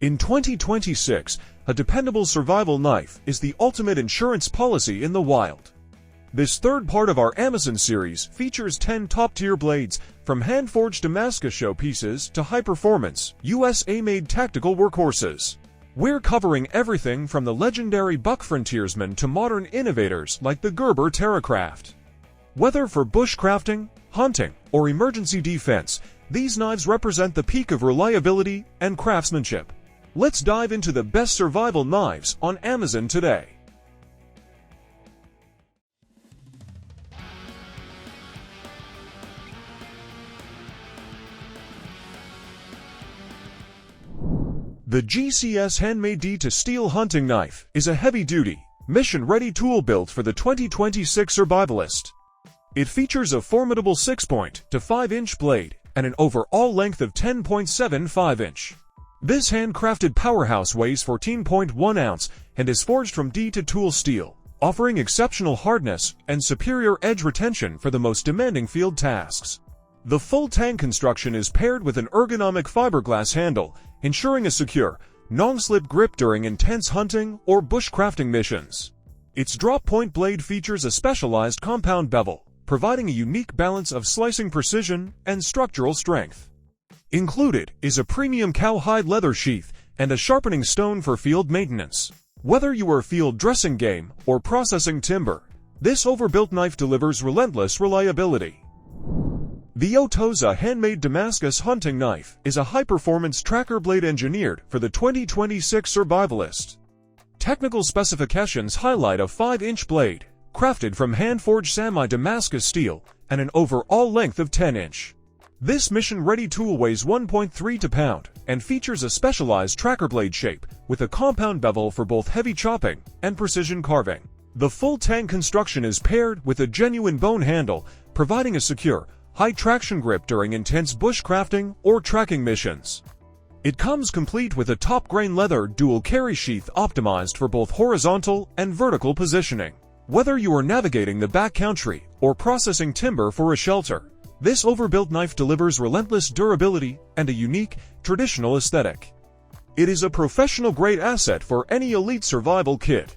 In 2026, a dependable survival knife is the ultimate insurance policy in the wild. This third part of our Amazon series features 10 top-tier blades, from hand-forged Damascus showpieces to high-performance, USA-made tactical workhorses. We're covering everything from the legendary Buck Frontiersman to modern innovators like the Gerber Terracraft. Whether for bushcrafting, hunting, or emergency defense, these knives represent the peak of reliability and craftsmanship. Let's dive into the best survival knives on Amazon today. The GCS Handmade D2 steel hunting knife is a heavy-duty, mission-ready tool built for the 2026 survivalist. It features a formidable 6-point to 5-inch blade and an overall length of 10.75 inch. This handcrafted powerhouse weighs 14.1 ounce and is forged from D2 tool steel, offering exceptional hardness and superior edge retention for the most demanding field tasks. The full tang construction is paired with an ergonomic fiberglass handle, ensuring a secure, non-slip grip during intense hunting or bushcrafting missions. Its drop-point blade features a specialized compound bevel, providing a unique balance of slicing precision and structural strength. Included is a premium cowhide leather sheath and a sharpening stone for field maintenance. Whether you are field dressing game or processing timber, this overbuilt knife delivers relentless reliability. The Ottoza handmade Damascus hunting knife is a high-performance tracker blade engineered for the 2026 survivalist. Technical specifications highlight a 5-inch blade, crafted from hand-forged semi-Damascus steel, and an overall length of 10 inch. This mission-ready tool weighs 1.32 pound and features a specialized tracker blade shape with a compound bevel for both heavy chopping and precision carving. The full tang construction is paired with a genuine bone handle, providing a secure, high-traction grip during intense bushcrafting or tracking missions. It comes complete with a top-grain leather dual-carry sheath optimized for both horizontal and vertical positioning. Whether you are navigating the backcountry or processing timber for a shelter, this overbuilt knife delivers relentless durability and a unique, traditional aesthetic. It is a professional-grade asset for any elite survival kit.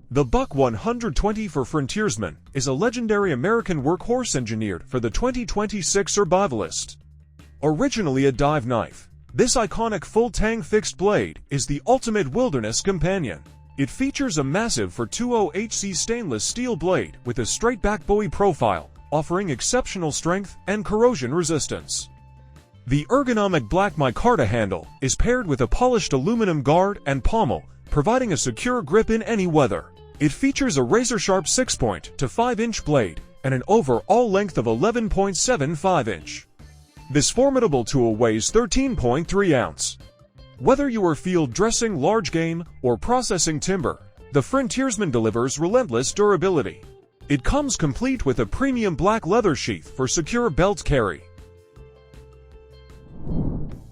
The Buck 120 for Frontiersman is a legendary American workhorse engineered for the 2026 survivalist. Originally a dive knife, this iconic full-tang fixed blade is the ultimate wilderness companion. It features a massive 420HC stainless steel blade with a straight-back bowie profile, offering exceptional strength and corrosion resistance. The ergonomic black micarta handle is paired with a polished aluminum guard and pommel, providing a secure grip in any weather. It features a razor-sharp 6-point to 5-inch blade and an overall length of 11.75 inch. This formidable tool weighs 13.3 ounce. Whether you are field dressing large game or processing timber, the Frontiersman delivers relentless durability. It comes complete with a premium black leather sheath for secure belt carry.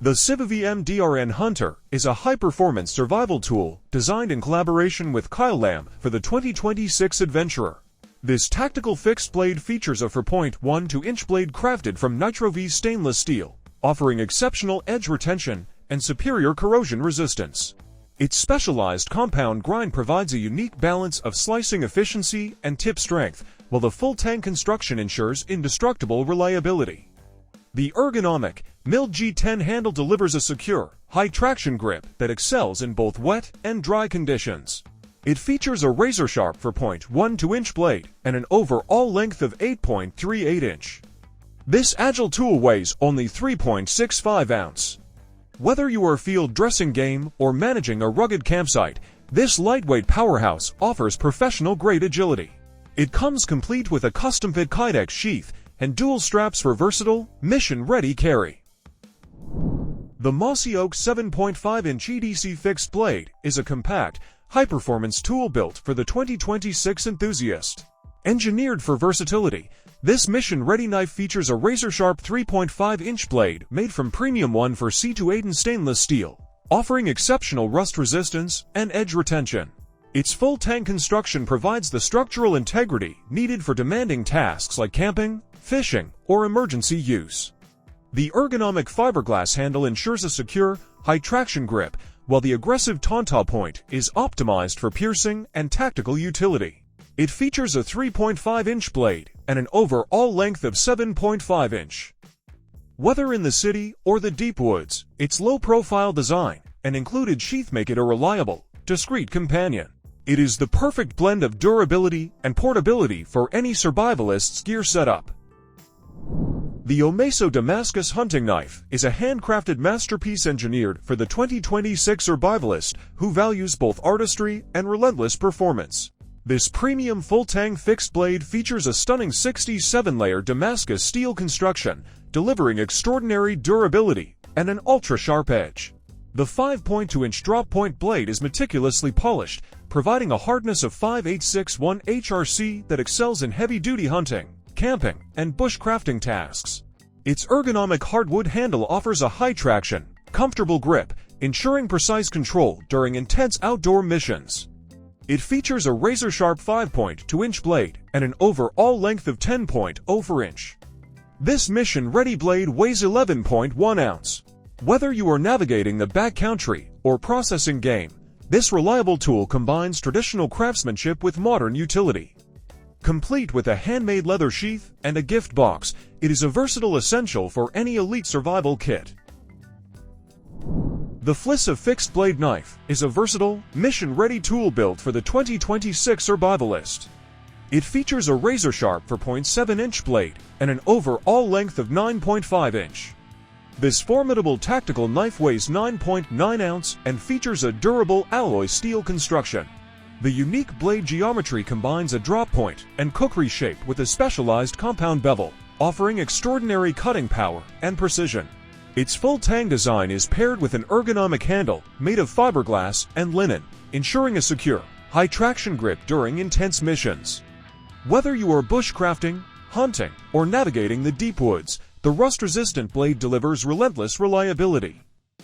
The CIVIVI MDRN Hunter is a high-performance survival tool designed in collaboration with Kyle Lamb for the 2026 adventurer. This tactical fixed blade features a 4.12-inch blade crafted from Nitro V stainless steel, offering exceptional edge retention and superior corrosion resistance. Its specialized compound grind provides a unique balance of slicing efficiency and tip strength, while the full tang construction ensures indestructible reliability. The ergonomic, milled G10 handle delivers a secure, high-traction grip that excels in both wet and dry conditions. It features a razor-sharp 4.12-inch blade and an overall length of 8.38 inch. This agile tool weighs only 3.65 ounce. Whether you are field dressing game or managing a rugged campsite, this lightweight powerhouse offers professional-grade agility. It comes complete with a custom-fit Kydex sheath and dual straps for versatile, mission-ready carry. The Mossy Oak 7.5-inch EDC fixed blade is a compact, high-performance tool built for the 2026 enthusiast. Engineered for versatility, this mission-ready knife features a razor-sharp 3.5-inch blade made from premium 1-4C2 stainless steel, offering exceptional rust resistance and edge retention. Its full tang construction provides the structural integrity needed for demanding tasks like camping, fishing, or emergency use. The ergonomic fiberglass handle ensures a secure, high traction grip, while the aggressive Tonta point is optimized for piercing and tactical utility. It features a 3.5-inch blade and an overall length of 7.5 inch. Whether in the city or the deep woods, its low-profile design and included sheath make it a reliable, discreet companion. It is the perfect blend of durability and portability for any survivalist's gear setup. The Omeiso Damascus hunting knife is a handcrafted masterpiece engineered for the 2026 survivalist who values both artistry and relentless performance. This premium full-tang fixed blade features a stunning 67-layer Damascus steel construction, delivering extraordinary durability and an ultra-sharp edge. The 5.2-inch drop-point blade is meticulously polished, providing a hardness of 5861 HRC that excels in heavy-duty hunting, camping, and bushcrafting tasks. Its ergonomic hardwood handle offers a high-traction, comfortable grip, ensuring precise control during intense outdoor missions. It features a razor-sharp 5.2-inch blade and an overall length of 10.04 inch. This mission-ready blade weighs 11.1 ounce. Whether you are navigating the backcountry or processing game, this reliable tool combines traditional craftsmanship with modern utility. Complete with a handmade leather sheath and a gift box, it is a versatile essential for any elite survival kit. The FLISSA fixed blade knife is a versatile, mission-ready tool built for the 2026 survivalist. It features a razor-sharp 4.7-inch blade and an overall length of 9.5 inch. This formidable tactical knife weighs 9.9 ounce and features a durable alloy steel construction. The unique blade geometry combines a drop point and cookery shape with a specialized compound bevel, offering extraordinary cutting power and precision. Its full-tang design is paired with an ergonomic handle made of fiberglass and linen, ensuring a secure, high-traction grip during intense missions. Whether you are bushcrafting, hunting, or navigating the deep woods, the rust-resistant blade delivers relentless reliability.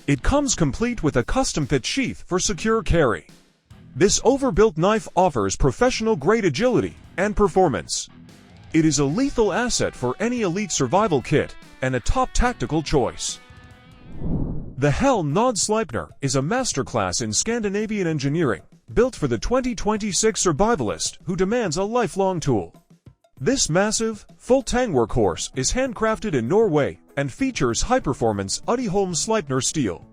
It comes complete with a custom-fit sheath for secure carry. This overbuilt knife offers professional-grade agility and performance. It is a lethal asset for any elite survival kit and a top tactical choice. The Helle Sleipner is a masterclass in Scandinavian engineering, built for the 2026 survivalist who demands a lifelong tool. This massive, full-tang workhorse is handcrafted in Norway and features high-performance Sleipner steel.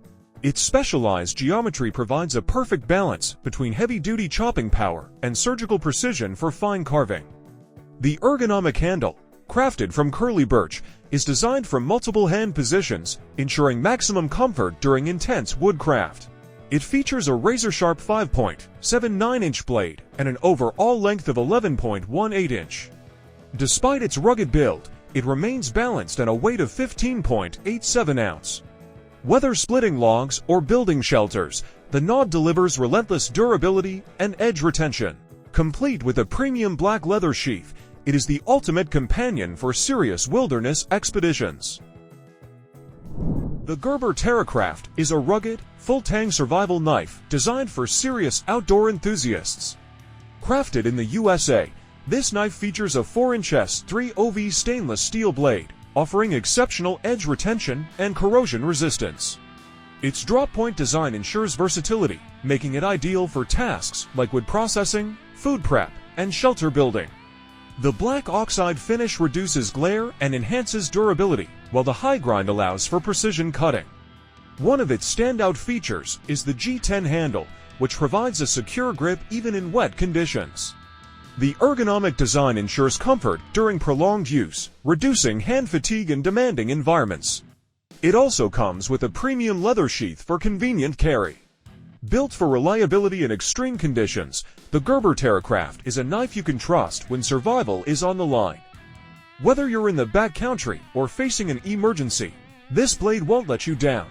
Its specialized geometry provides a perfect balance between heavy-duty chopping power and surgical precision for fine carving. The ergonomic handle, crafted from curly birch, is designed for multiple hand positions, ensuring maximum comfort during intense woodcraft. It features a razor-sharp 5.79-inch blade and an overall length of 11.18 inch. Despite its rugged build, it remains balanced at a weight of 15.87 ounce. Whether splitting logs or building shelters, the Nod delivers relentless durability and edge retention. Complete with a premium black leather sheath, it is the ultimate companion for serious wilderness expeditions. The Gerber Terracraft is a rugged, full-tang survival knife designed for serious outdoor enthusiasts. Crafted in the USA, this knife features a 4-inch S3OV stainless steel blade, offering exceptional edge retention and corrosion resistance. Its drop-point design ensures versatility, making it ideal for tasks like wood processing, food prep, and shelter building. The black oxide finish reduces glare and enhances durability, while the high grind allows for precision cutting. One of its standout features is the G10 handle, which provides a secure grip even in wet conditions. The ergonomic design ensures comfort during prolonged use, reducing hand fatigue in demanding environments. It also comes with a premium leather sheath for convenient carry. Built for reliability in extreme conditions, the Gerber Terracraft is a knife you can trust when survival is on the line. Whether you're in the backcountry or facing an emergency, this blade won't let you down.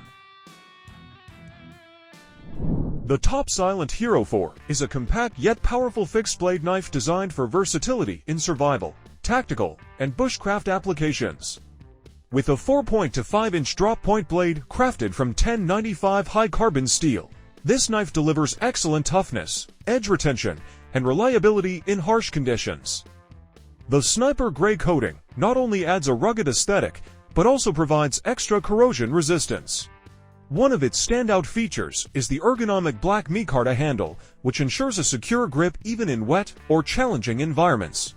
The Top Silent Hero 4 is a compact yet powerful fixed-blade knife designed for versatility in survival, tactical, and bushcraft applications. With a 4.25-inch drop-point blade crafted from 1095 high-carbon steel, this knife delivers excellent toughness, edge retention, and reliability in harsh conditions. The Sniper Gray coating not only adds a rugged aesthetic, but also provides extra corrosion resistance. One of its standout features is the ergonomic black micarta handle, which ensures a secure grip even in wet or challenging environments.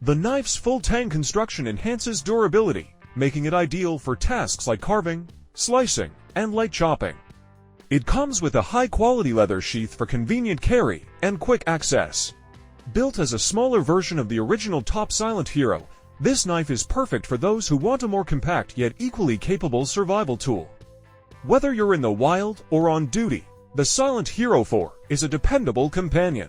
The knife's full tang construction enhances durability, making it ideal for tasks like carving, slicing, and light chopping. It comes with a high-quality leather sheath for convenient carry and quick access. Built as a smaller version of the original Top Silent Hero, this knife is perfect for those who want a more compact yet equally capable survival tool. Whether you're in the wild or on duty, the Silent Hero 4 is a dependable companion.